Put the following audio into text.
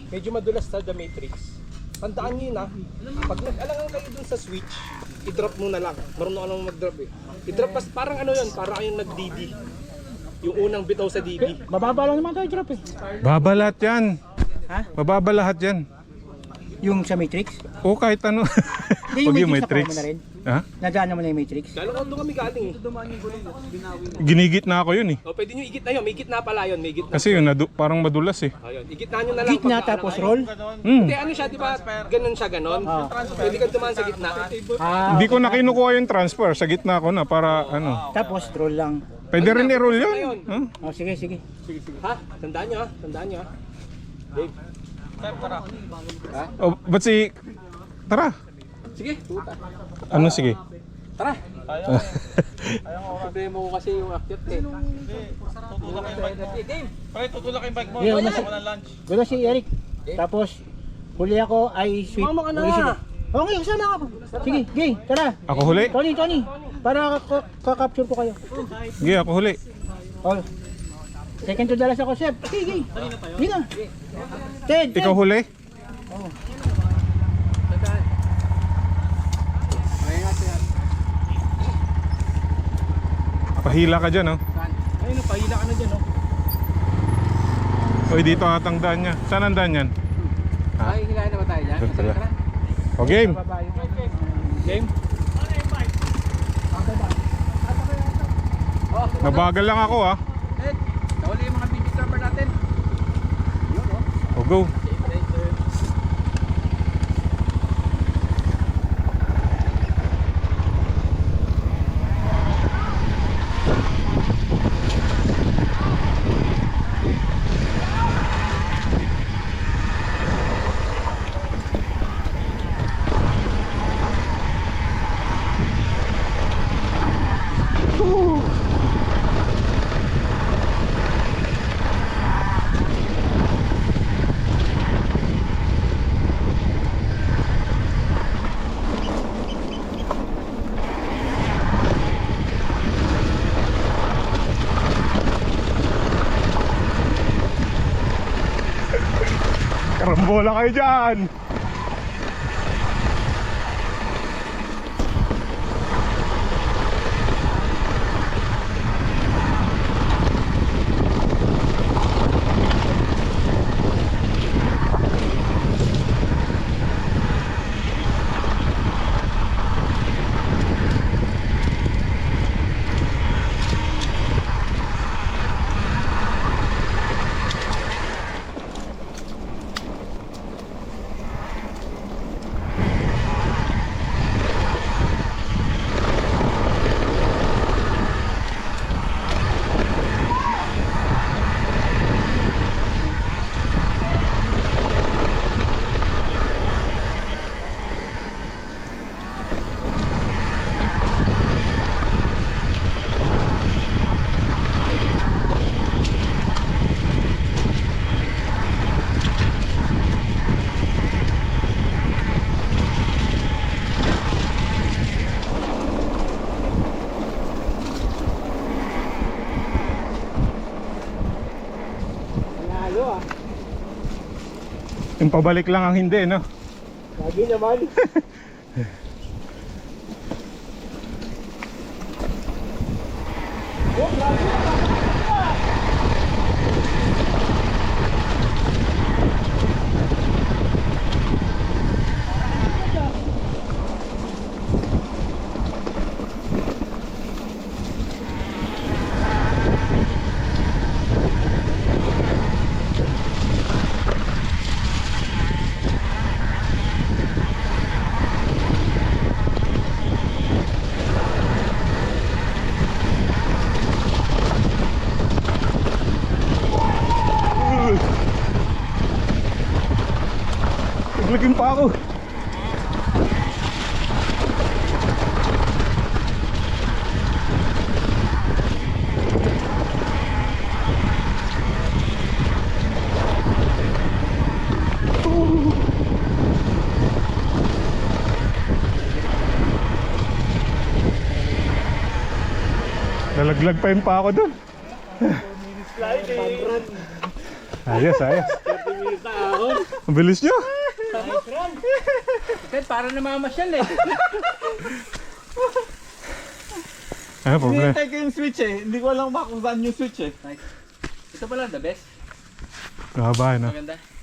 Medyo madulas sa The Matrix. Tandaan nyo yun ha. Pag nag-alangan kayo dun sa switch, i-drop muna lang. Marunong ka naman mag-drop eh. I-drop pas parang ano yun, parang kayong nag-DD. Yung unang bitaw sa DD. Mababa lang naman tayo drop eh. Baba lahat yan. Ha? Mababa lahat yan. Yung sa Matrix? O kahit ano. Hindi, Huwag yung yung Matrix Matrix. nakuha mo na rin. Ha? Nadaan naman na yung Matrix. Galang doon kami galing eh. Ginigit na ako yun eh. O pwede nyo igit na yun. May gitna pala yun. May gitna. Kasi yun, parang madulas eh. Ayun, igitna nyo na lang. Gitna pagka- tapos roll? Hindi, ano siya, di ba? Ganun siya, ganon. Pwede ka dumaan sa gitna. Ah, Hindi ko na kinukuha yung transfer. Sa gitna ko na para ano. tapos roll lang. Pwede rin i-roll yun. Huh? Oh, sige, sige. Ha? Tandaan nyo ha? Tandaan nyo ha? Dave. O, ba't si... Tara. Sige, puta. Ano sige? Tara. Problema ko kasi yung akyat eh. Game. Pare, tutulak yung bike mo. Yeah, Wala nasa- ko ng lunch. Gulo si Eric. Tapos, huli ako ay sweep. Mama ka na. Huli sila. Okay, sana ako. Sige, gay, tara. Ako huli? Tony. Para ka-capture ko kayo. Sige, ako huli. Oh. Second to dalas ako, chef. Sige. Hindi na. Ted. Ikaw huli? Oh. Pahila ka dyan, oh. Ayun, pahila ka na dyan, oh. Uy, dito atang daan niya. Saan ang daan yan? Ay, hilahin na ba tayo dyan? Doon pala. O, game. Game? Nabagal lang ako, ah. Ed, nawala yung mga BB trapper natin. O, go. Karambola kayo dyan. Nanalo ah. Yung pabalik lang ang hindi, no? Lagi naman. Naglaging pa ako. Nalaglag pa yung pa ako dun. Ayos, ayos. Ang bilis nyo. Sir, para namamasyal eh. Ano problema? Hinihintay ko yung switch eh. Hindi ko alam kung saan yung switch eh. Ito pala the best. Grabe, no? Maganda.